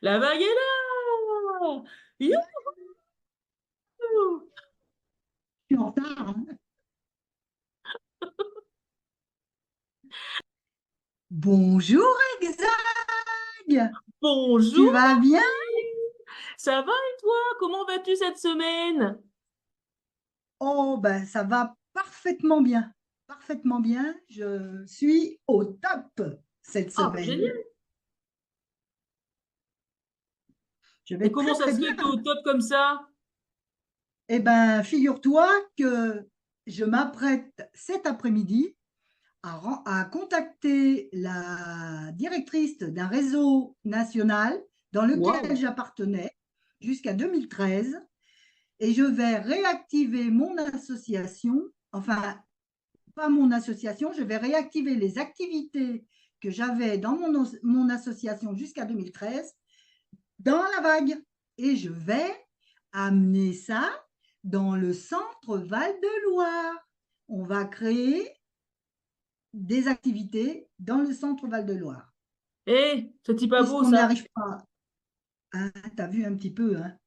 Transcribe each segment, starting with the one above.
La vague est là! Youhou! Je suis en retard, hein. Bonjour Exag, tu Bonjour vas bien? Martine! Ça va et toi? Comment vas-tu cette semaine? Oh ben ça va parfaitement bien, parfaitement bien. Je suis au top cette Ah, bah, semaine. génial! Je Et vais comment très ça très se bien. fait que t'es au top comme ça? Eh ben figure-toi que je m'apprête cet après-midi à contacter la directrice d'un réseau national dans lequel Waouh! j'appartenais jusqu'à 2013 et je vais réactiver mon association, enfin, pas mon association, je vais réactiver les activités que j'avais dans mon association jusqu'à 2013 dans la vague. Et je vais amener ça dans le centre Val-de-Loire. On va créer des activités dans le centre Val-de-Loire. Eh, c'est pas beau Puisqu'on n'y ça? arrive pas, hein, tu as vu un petit peu, hein,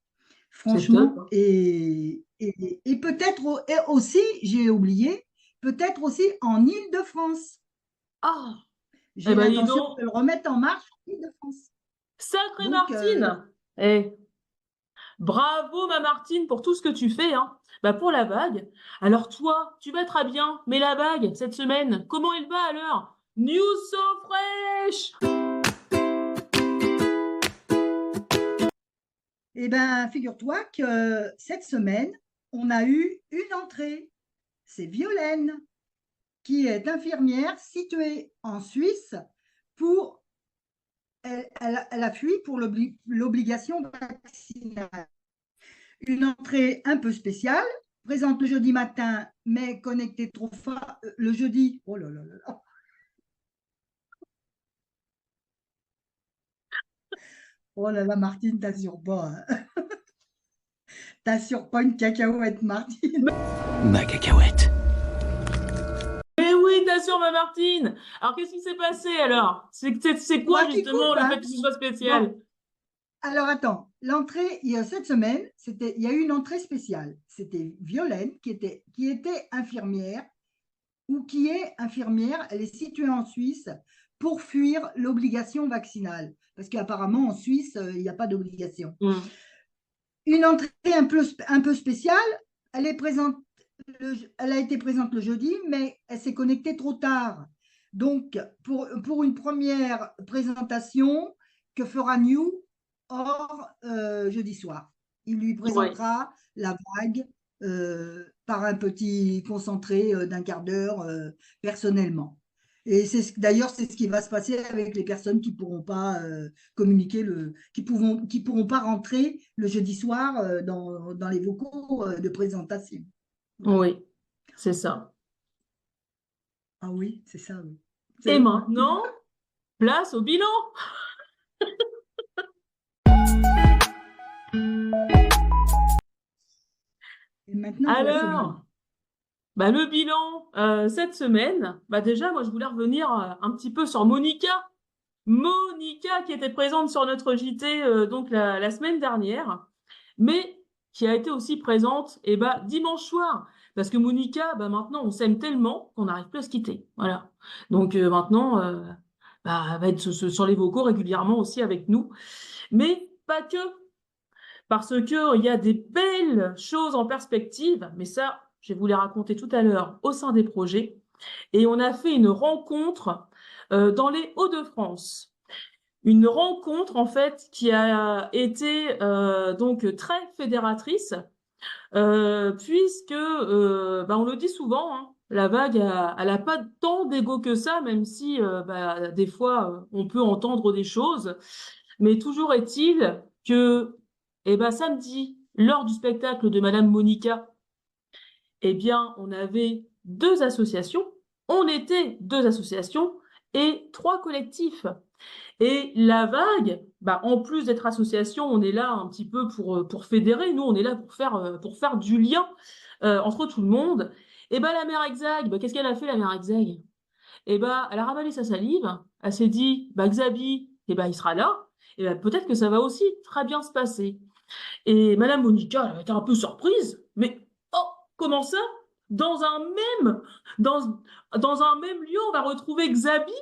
C'est top, franchement, hein. et peut-être et aussi, j'ai oublié, peut-être aussi en Île-de-France. Ah! Eh J'ai ben dis l'intention donc, de le remettre en marche en Île-de-France. sacrée Donc, Martine! Eh, bravo ma Martine pour tout ce que tu fais, hein. Bah pour la vague. Alors toi, tu vas très bien, mais la vague, cette semaine, comment elle va alors? News so fresh! eh ben, figure-toi que cette semaine, on a eu une entrée. C'est Violaine, qui est infirmière située en Suisse pour elle a fui pour l'obligation vaccinale. Une entrée un peu spéciale, présente le jeudi matin, mais connectée trop fort le jeudi. Oh là là là là. Oh là là, Martine, t'assures pas, hein. T'assures pas une cacahuète, Martine. Ma cacahuète. Mais oui, t'assures ma Martine! Alors qu'est-ce qui s'est passé alors? C'est quoi Bah, justement écoute, le fait hein. que ce soit Bon, spécial? alors attends. L'entrée, il y a cette semaine, il y a eu une entrée spéciale. C'était Violaine qui était infirmière ou qui est infirmière, elle est située en Suisse pour fuir l'obligation vaccinale. Parce qu'apparemment, en Suisse, il n'y a pas d'obligation. Hmm. Une entrée un peu spéciale, elle, est présente elle a été présente le jeudi, mais elle s'est connectée trop tard. Donc, pour une première présentation que fera New hors jeudi soir, il lui Oui. présentera la vague par un petit concentré d'un quart d'heure personnellement. Et d'ailleurs, c'est ce qui va se passer avec les personnes qui ne pourront pas communiquer, qui pourront pas rentrer le jeudi soir dans les vocaux de présentation. Voilà. Oui, c'est ça. Ah oui, c'est ça, oui. Et C'est- maintenant, place au bilan. Et maintenant, place au bilan. Alors, bah le bilan cette semaine, bah déjà moi je voulais revenir un petit peu sur Monica. Monica qui était présente sur notre JT donc la semaine dernière, mais qui a été aussi présente bah dimanche soir. Parce que Monica, bah maintenant on s'aime tellement qu'on n'arrive plus à se quitter. Voilà. Donc maintenant, bah, elle va être sur les vocaux régulièrement aussi avec nous. Mais pas que. Parce que il y a des belles choses en perspective, mais ça, je vais vous les raconter tout à l'heure au sein des projets. Et on a fait une rencontre dans les Hauts-de-France. Une rencontre en fait qui a été donc très fédératrice, puisque bah, on le dit souvent, hein, la vague elle a pas tant d'ego que ça, même si bah, des fois on peut entendre des choses. Mais toujours est-il que samedi, lors du spectacle de Madame Monica, on avait deux associations, on était deux associations et trois collectifs. Et la vague, bah, en plus d'être association, on est là un petit peu pour fédérer. Nous, on est là pour faire du lien entre tout le monde. Et ben la mère Exag, bah, qu'est-ce qu'elle a fait la mère Exag? et ben, elle a ravalé sa salive, elle s'est dit, bah, Xabi, et ben, il sera là, et ben, peut-être que ça va aussi très bien se passer. Et Madame Monica, elle était un peu surprise, mais oh, comment ça? Dans un même, dans, dans un même lieu, on va retrouver Xabi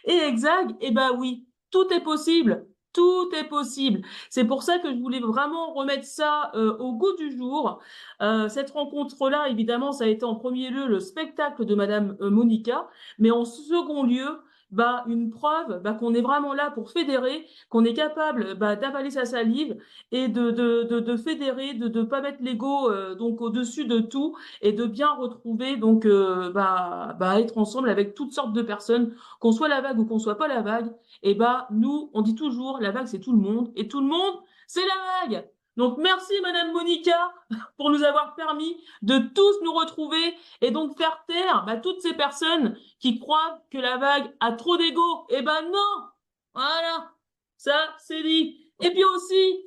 et Exag? Eh ben oui, tout est possible. Tout est possible. C'est pour ça que je voulais vraiment remettre ça au goût du jour. Cette rencontre-là, évidemment, ça a été en premier lieu le spectacle de Madame Monica, mais en second lieu, bah, une preuve bah, qu'on est vraiment là pour fédérer, qu'on est capable bah, d'avaler sa salive et de fédérer, de pas mettre l'ego donc au-dessus de tout et de bien retrouver donc bah, être ensemble avec toutes sortes de personnes qu'on soit la vague ou qu'on soit pas la vague, et bah nous, on dit toujours la vague c'est tout le monde et tout le monde c'est la vague. Donc merci Madame Monica pour nous avoir permis de tous nous retrouver et donc faire taire bah, toutes ces personnes qui croient que la vague a trop d'ego. Et ben non, voilà, ça c'est dit. Et puis aussi,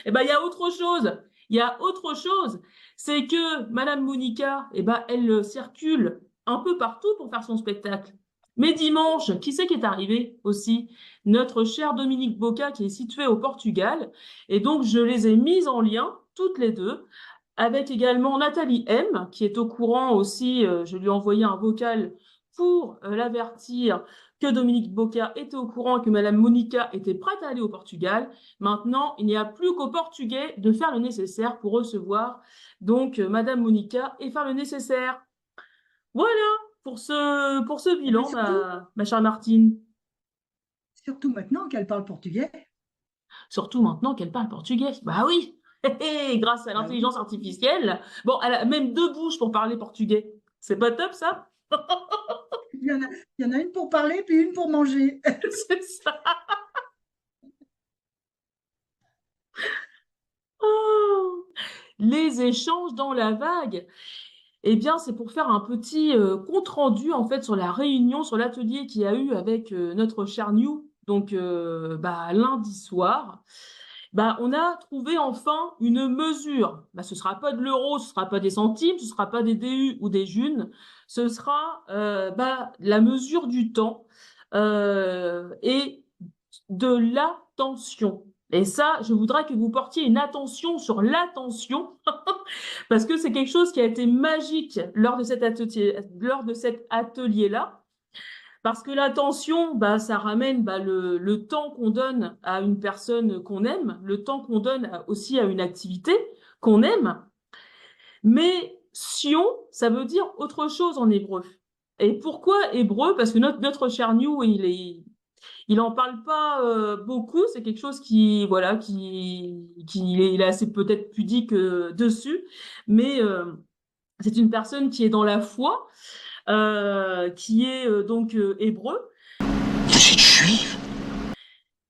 et ben il y a autre chose. Il y a autre chose, c'est que Madame Monica, eh ben, elle circule un peu partout pour faire son spectacle. Mais dimanche, qui c'est qui est arrivé aussi? Notre cher Dominique Boca qui est situé au Portugal. Et donc, je les ai mises en lien, toutes les deux, avec également Nathalie M, qui est au courant aussi. Je lui ai envoyé un vocal pour l'avertir que Dominique Boca était au courant que Madame Monica était prête à aller au Portugal. Maintenant, il n'y a plus qu'aux Portugais de faire le nécessaire pour recevoir donc Madame Monica et faire le nécessaire. Voilà pour ce Mais bilan, surtout, ma chère Martine. surtout maintenant qu'elle parle portugais. Surtout maintenant qu'elle parle portugais. Bah oui, grâce à Ah oui. l'intelligence artificielle. Bon, elle a même deux bouches pour parler portugais. C'est pas top ça? Il y en a une pour parler, puis une pour manger. C'est ça. Oh. Les échanges dans la vague. Eh bien, c'est pour faire un petit compte-rendu en fait sur la réunion, sur l'atelier qu'il y a eu avec notre cher New, donc bah, lundi soir. Bah, on a trouvé enfin une mesure. Bah, ce sera pas de l'euro, ce sera pas des centimes, ce sera pas des DU ou des junes, ce sera bah, la mesure du temps et de l'attention. Et ça, je voudrais que vous portiez une attention sur l'attention parce que c'est quelque chose qui a été magique lors de cet atelier-là. Parce que l'attention, bah, ça ramène bah, le temps qu'on donne à une personne qu'on aime, le temps qu'on donne aussi à une activité qu'on aime. Mais sion, ça veut dire autre chose en hébreu. Et pourquoi hébreu? Parce que notre cher New, il en parle pas beaucoup. C'est quelque chose qui, voilà, il est assez peut-être pudique dessus. Mais c'est une personne qui est dans la foi, qui est donc hébreu. Vous êtes juif?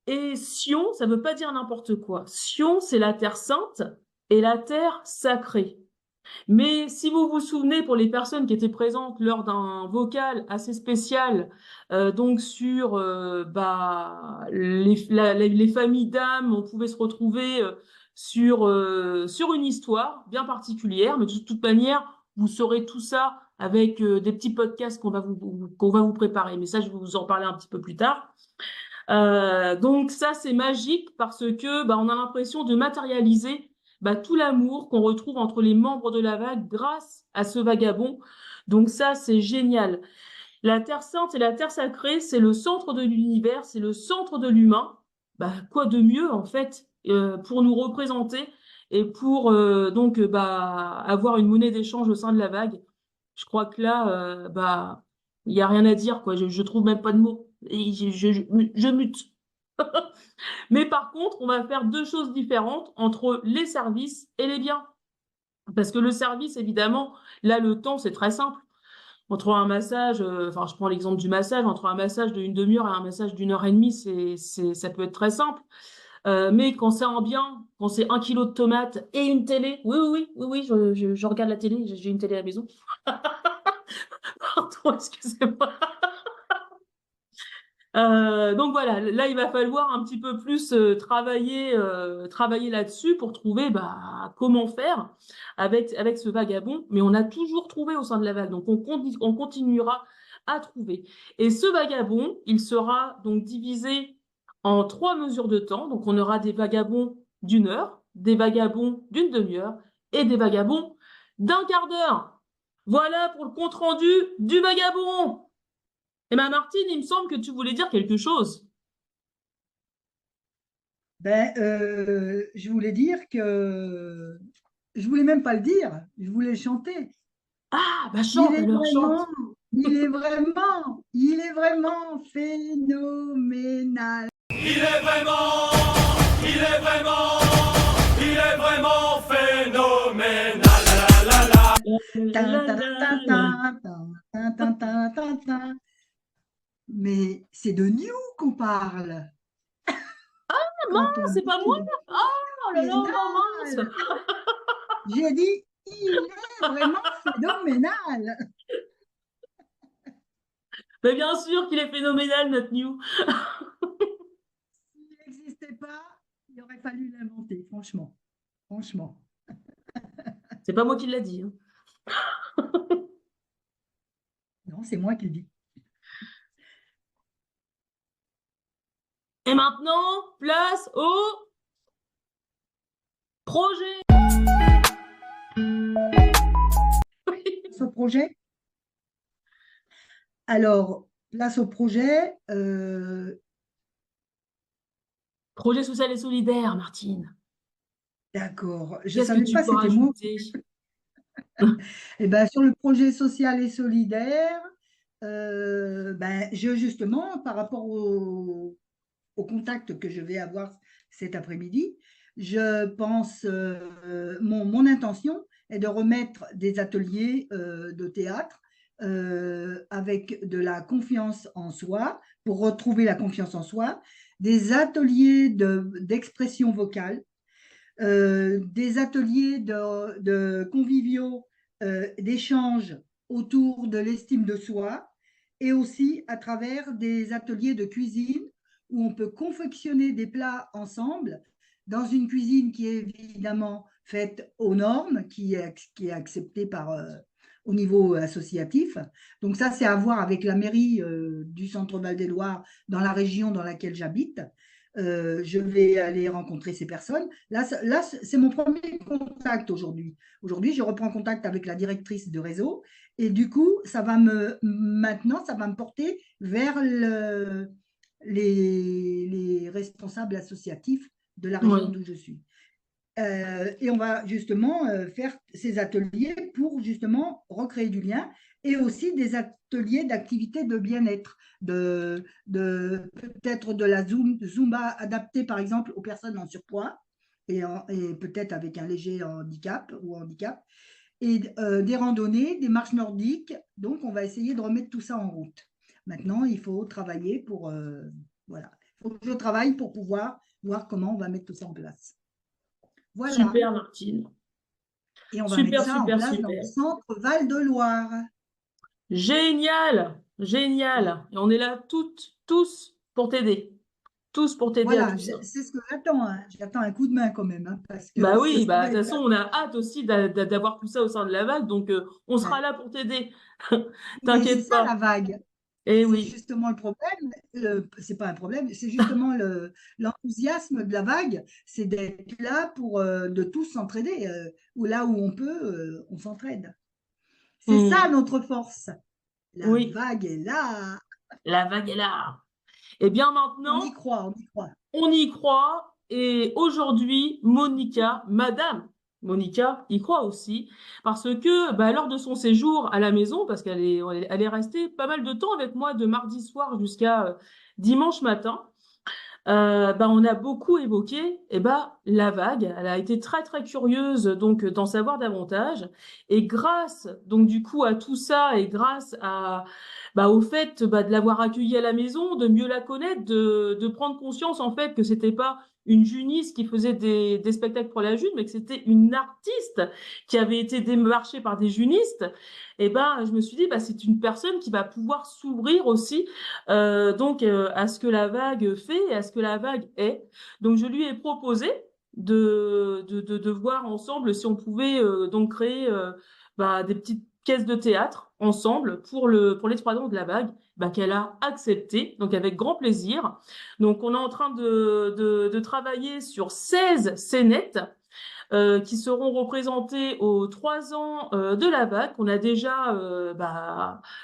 Et Sion, ça veut pas dire n'importe quoi. Sion, c'est la terre sainte et la terre sacrée. Mais si vous vous souvenez, pour les personnes qui étaient présentes lors d'un vocal assez spécial, donc sur bah, les familles d'âmes, on pouvait se retrouver sur une histoire bien particulière, mais de toute manière, vous saurez tout ça avec des petits podcasts qu'on va vous préparer. Mais ça, je vais vous en parler un petit peu plus tard. Donc ça, c'est magique parce que bah, on a l'impression de matérialiser bah, tout l'amour qu'on retrouve entre les membres de la vague grâce à ce vagabond. Donc ça, c'est génial. La Terre Sainte et la Terre Sacrée, c'est le centre de l'univers, c'est le centre de l'humain. Bah, quoi de mieux, en fait, pour nous représenter et pour donc bah, avoir une monnaie d'échange au sein de la vague. Je crois que là, bah, il y a rien à dire, quoi. Je trouve même pas de mots. Et je mute. Mais par contre, on va faire deux choses différentes entre les services et les biens. Parce que le service, évidemment, là, le temps, c'est très simple. Entre un massage, enfin, je prends l'exemple du massage, entre un massage d'une demi-heure et un massage d'une heure et demie, ça peut être très simple. Mais quand c'est un bien, quand c'est 1 kilo de tomates et une télé, oui, je regarde la télé, j'ai une télé à la maison. Pardon, excusez-moi. Donc voilà, là il va falloir un petit peu plus travailler là-dessus pour trouver bah, comment faire avec ce vagabond. Mais on a toujours trouvé au sein de la vague, donc on continuera à trouver. Et ce vagabond, il sera donc divisé en 3 mesures de temps. Donc, on aura des vagabonds d'1 heure, des vagabonds d'une demi-heure et des vagabonds d'1 quart d'heure. Voilà pour le compte-rendu du vagabond. Eh bien, Martine, il me semble que tu voulais dire quelque chose. Ben, je voulais dire que je voulais même pas le dire, je voulais le chanter. Ah, bah Il chante est alors, vraiment, chante. il est vraiment phénoménal. Il est vraiment, il est vraiment, il est vraiment phénoménal. La, la, la, la. Tin, tin, tin, La. tin, tin, tin, tin, tin, tin. Mais c'est de New qu'on parle quand on C'est dit pas moi? qu'il est Oh là là, mince. phénoménal. J'ai dit, il est vraiment phénoménal. Mais bien sûr qu'il est phénoménal, notre New. S'il n'existait pas, il aurait fallu l'inventer, franchement. Franchement. C'est pas moi qui l'a dit, hein. Non, c'est moi qui le dis. Et maintenant, place au projet. Place au projet. Alors, place au projet. Projet social et solidaire, Martine. D'accord. Je ne Qu'est-ce que savais tu pas peux c'était moi. rajouter? Eh ben, sur le projet social et solidaire, ben, justement, par rapport au contact que je vais avoir cet après-midi, je pense, mon intention est de remettre des ateliers de théâtre avec de la confiance en soi, pour retrouver la confiance en soi, des ateliers d'expression vocale, des ateliers de conviviaux, d'échanges autour de l'estime de soi, et aussi à travers des ateliers de cuisine où on peut confectionner des plats ensemble dans une cuisine qui est évidemment faite aux normes, qui est acceptée au niveau associatif. Donc ça, c'est à voir avec la mairie du Centre Val-des-Loire, dans la région dans laquelle j'habite. Je vais aller rencontrer ces personnes. Là, c'est mon premier contact aujourd'hui. Aujourd'hui, je reprends contact avec la directrice de réseau, et du coup, maintenant, ça va me porter vers les responsables associatifs de la région Oui, d'où je suis. Et on va justement faire ces ateliers pour justement recréer du lien, et aussi des ateliers d'activités de bien-être, peut-être de la Zumba adaptée par exemple aux personnes en surpoids et peut-être avec un léger handicap, et des randonnées, des marches nordiques. Donc on va essayer de remettre tout ça en route. Maintenant, il faut travailler voilà, il faut que je travaille pour pouvoir voir comment on va mettre tout ça en place. Voilà. super, Martine. Et on va mettre Super, ça en super, place dans le super. centre Val-de-Loire. Génial, Et génial. Et on est là toutes, tous pour t'aider. Tous pour t'aider à voilà, tout ça. c'est ce que j'attends, hein. J'attends un coup de main quand même, hein, parce que Bah oui, ça bah va de toute être. façon, on a hâte aussi d'avoir tout ça au sein de la vague, donc on sera Ouais. là pour t'aider. Mais c'est T'inquiète ça la pas. vague. Eh C'est oui. justement le problème. C'est pas un problème, c'est justement l'enthousiasme de la vague, c'est d'être là pour de tous s'entraider. Ou là où on peut, on s'entraide. C'est ça Hmm. notre force. La Oui, vague est là. la vague est là. Eh bien On y maintenant, croit, on y croit. on y croit. Et aujourd'hui, Monica, Madame Monica, y croit aussi. Parce que bah, lors de son séjour à la maison, parce elle est restée pas mal de temps avec moi de mardi soir jusqu'à dimanche matin, bah, on a beaucoup évoqué la vague. Elle a été très très curieuse donc d'en savoir davantage. Et grâce donc du coup à tout ça et grâce au fait de l'avoir accueillie à la maison, de mieux la connaître, de prendre conscience en fait que c'était pas une juniste qui faisait des spectacles pour la June, mais que c'était une artiste qui avait été démarchée par des junistes. Et ben je me suis dit c'est une personne qui va pouvoir s'ouvrir aussi à ce que la vague fait et à ce que la vague est. Donc je lui ai proposé de voir ensemble si on pouvait donc créer des petites pièce de théâtre ensemble pour les 3 ans de la vague, bah, qu'elle a accepté, donc avec grand plaisir. Donc on est en train de travailler sur 16 scénettes qui seront représentés aux 3 ans de la vague, qu'on a déjà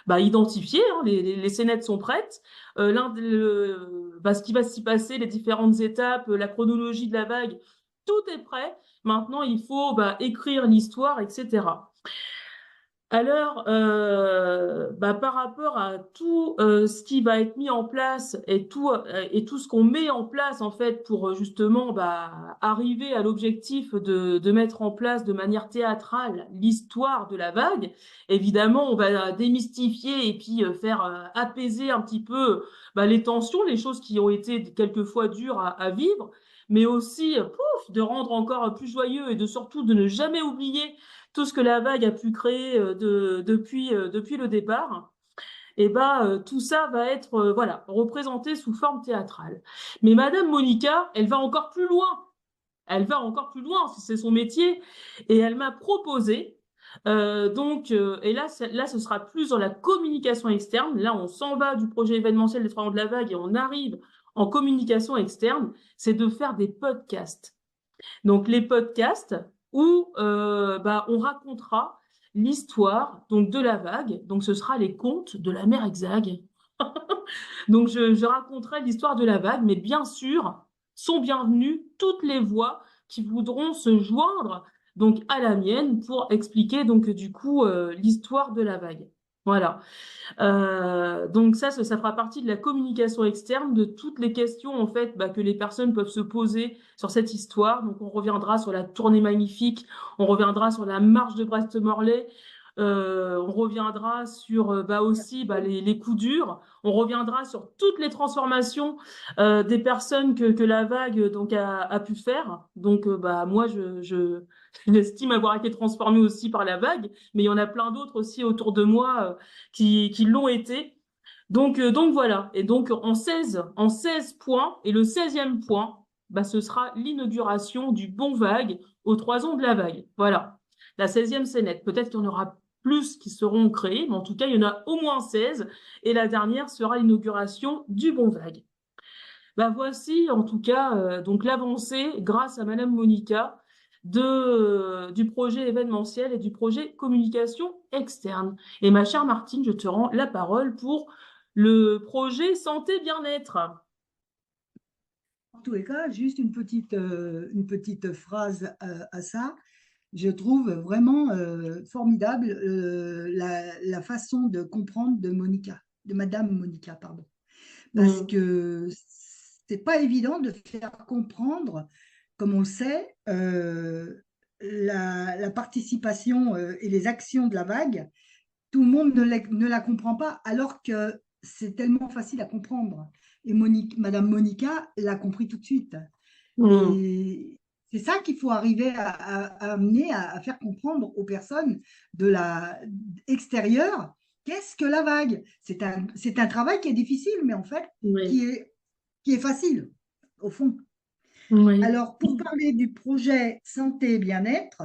identifié. Hein, les scénettes sont prêtes. Ce qui va s'y passer, les différentes étapes, la chronologie de la vague, tout est prêt. Maintenant, il faut écrire l'histoire, etc. Alors, par rapport à tout ce qui va être mis en place et tout ce qu'on met en place en fait pour justement arriver à l'objectif de mettre en place de manière théâtrale l'histoire de la vague, évidemment, on va démystifier et puis faire apaiser un petit peu les tensions, les choses qui ont été quelquefois dures à vivre, mais aussi de rendre encore plus joyeux et surtout de ne jamais oublier tout ce que la vague a pu créer depuis le départ, et tout ça va être représenté sous forme théâtrale. Mais Madame Monica, elle va encore plus loin. Elle va encore plus loin, c'est son métier, et elle m'a proposé. Et là, ce sera plus dans la communication externe. Là, on s'en va du projet événementiel des 3 ans de la vague et on arrive en communication externe. C'est de faire des podcasts. Donc les podcasts où on racontera l'histoire donc de la vague. Donc ce sera les contes de la mer Exag. Donc je raconterai l'histoire de la vague, mais bien sûr sont bienvenues toutes les voix qui voudront se joindre donc à la mienne pour expliquer donc du coup l'histoire de la vague. Voilà. Donc ça fera partie de la communication externe, de toutes les questions en fait que les personnes peuvent se poser sur cette histoire. Donc on reviendra sur la tournée magnifique, on reviendra sur la marche de Brest-Morlaix, on reviendra sur aussi les coups durs, on reviendra sur toutes les transformations des personnes que la vague donc a pu faire. Donc moi j'estime avoir été transformée aussi par la vague, mais il y en a plein d'autres aussi autour de moi qui l'ont été. Donc voilà. Et donc en 16 points, et le 16e point, ce sera l'inauguration du Bon Vague aux 3 ans de la vague. Voilà. La 16e scénette. Peut-être qu'il y en aura plus qui seront créés, mais en tout cas, il y en a au moins 16. Et la dernière sera l'inauguration du Bon Vague. Voici en tout cas donc l'avancée grâce à Madame Monica du projet événementiel et du projet communication externe. Et ma chère Martine, je te rends la parole pour le projet santé bien-être. En tous les cas, juste une petite phrase à ça. Je trouve vraiment formidable la façon de comprendre de Madame Monica, pardon. Parce que c'est pas évident de faire comprendre, comme on le sait, la participation et les actions de la vague. Tout le monde ne la comprend pas, alors que c'est tellement facile à comprendre. Et Madame Monica l'a compris tout de suite. Et c'est ça qu'il faut arriver à amener, à faire comprendre aux personnes extérieures. Qu'est-ce que la vague? C'est un travail qui est difficile, mais en fait, qui est facile, au fond. Oui. Alors, pour parler du projet santé et bien-être,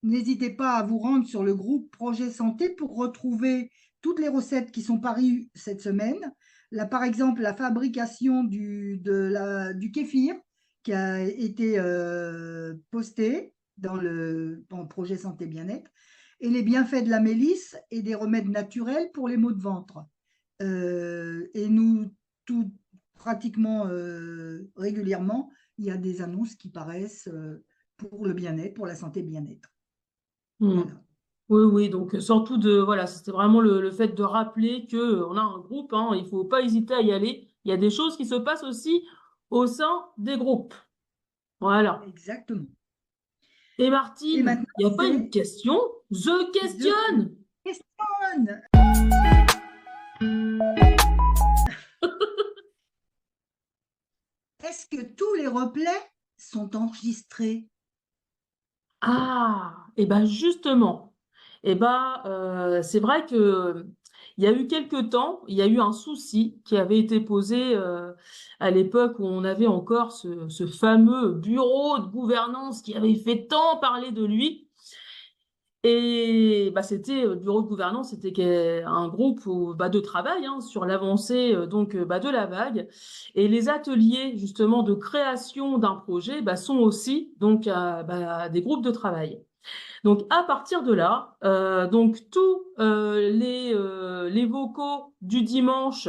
n'hésitez pas à vous rendre sur le groupe Projet Santé pour retrouver toutes les recettes qui sont parues cette semaine. Là, par exemple, la fabrication du kéfir qui a été posté dans le projet Santé Bien-être, et les bienfaits de la mélisse et des remèdes naturels pour les maux de ventre. Et pratiquement régulièrement, il y a des annonces qui paraissent pour le bien-être, pour la santé bien-être. Voilà. Oui, donc surtout c'était vraiment le fait de rappeler qu'on a un groupe, hein, il ne faut pas hésiter à y aller. Il y a des choses qui se passent aussi au sein des groupes. Voilà. Exactement. Et Martine, il n'y a pas une question? Je questionne! Est-ce que tous les replays sont enregistrés? Ah, et justement, c'est vrai que il y a eu quelque temps, il y a eu un souci qui avait été posé à l'époque où on avait encore ce fameux bureau de gouvernance qui avait fait tant parler de lui. Et bah, c'était le bureau de gouvernance, c'était un groupe de travail sur l'avancée de la vague. Et les ateliers justement de création d'un projet sont aussi des groupes de travail. Donc à partir de là, donc tous les vocaux du dimanche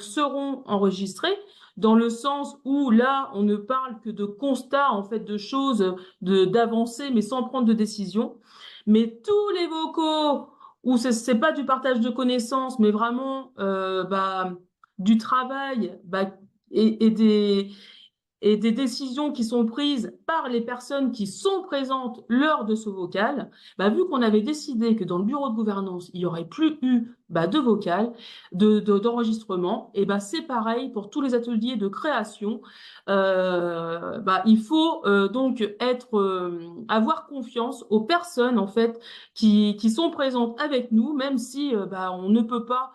seront enregistrés dans le sens où là on ne parle que de constats en fait de choses d'avancées mais sans prendre de décision. Mais tous les vocaux où c'est pas du partage de connaissances mais vraiment du travail et des décisions qui sont prises par les personnes qui sont présentes lors de ce vocal, vu qu'on avait décidé que dans le bureau de gouvernance, il n'y aurait plus eu de vocal, d'enregistrement, et c'est pareil pour tous les ateliers de création. Il faut avoir confiance aux personnes en fait qui sont présentes avec nous, même si on ne peut pas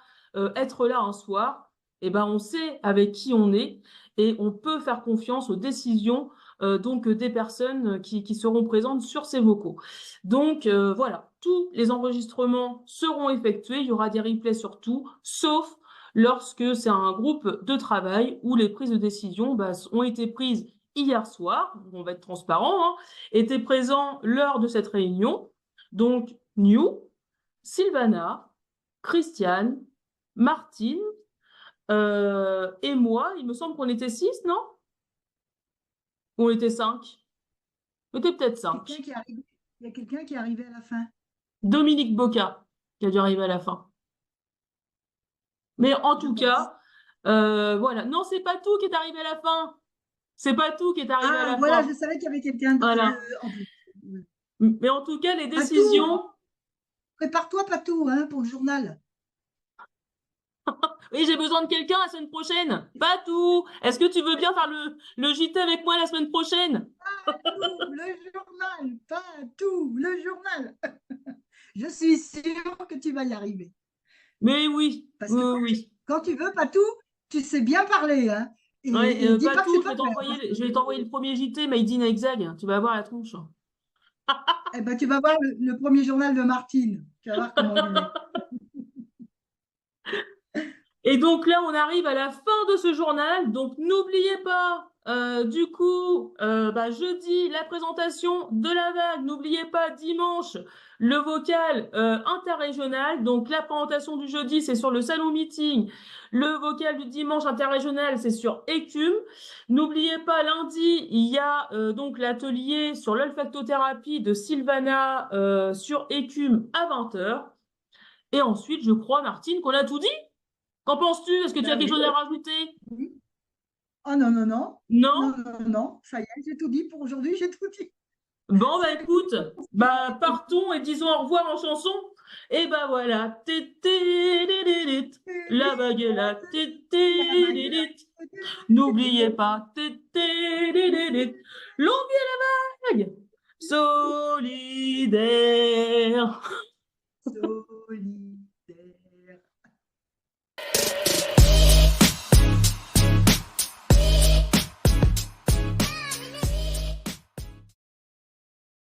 être là un soir. On sait avec qui on est et on peut faire confiance aux décisions des personnes qui seront présentes sur ces vocaux. Donc voilà, tous les enregistrements seront effectués, il y aura des replays sur tout, sauf lorsque c'est un groupe de travail où les prises de décision ont été prises hier soir, on va être transparent, étaient présents lors de cette réunion. Donc New, Sylvana, Christiane, Martine, et moi, il me semble qu'on était 6, non? Ou on était 5? On était peut-être 5. Il y a quelqu'un qui est arrivé à la fin. Dominique Boca, qui a dû arriver à la fin. Mais en tout cas, voilà. Non, c'est pas tout qui est arrivé à la fin. C'est pas tout qui est arrivé à la voilà, fin. je savais qu'il y avait quelqu'un Voilà. en plus. Mais en tout cas, les Patou, décisions... prépare-toi, Patou, pour le journal. Oui, j'ai besoin de quelqu'un la semaine prochaine. Pas tout. Est-ce que tu veux bien faire le JT avec moi la semaine prochaine? Le journal, Patou, le journal. Je suis sûre que tu vas y arriver. Mais oui, Parce que oui. quand tu veux, Patou, tu sais bien parler. Et dis pas que Patou, c'est pas vrai. je vais t'envoyer le premier JT Made in Hexag. Tu vas voir la tronche. Eh ben, tu vas voir le premier journal de Martine. Tu vas voir comment il est. Et donc là, on arrive à la fin de ce journal. Donc n'oubliez pas, jeudi, la présentation de la vague. N'oubliez pas, dimanche, le vocal interrégional. Donc la présentation du jeudi, c'est sur le salon meeting. Le vocal du dimanche interrégional, c'est sur Écume. N'oubliez pas, lundi, il y a l'atelier sur l'olfactothérapie de Sylvana sur Écume à 20h. Et ensuite, je crois, Martine, qu'on a tout dit. Qu'en penses-tu? Est-ce que tu as quelque chose à rajouter? Oui. Oh non, non, non. Non? Non. Ça y est, j'ai tout dit pour aujourd'hui, j'ai tout dit. Bon, écoute, partons et disons au revoir en chanson. Et voilà. La vague est là. N'oubliez pas. Longue vie à la vague! Solidaire!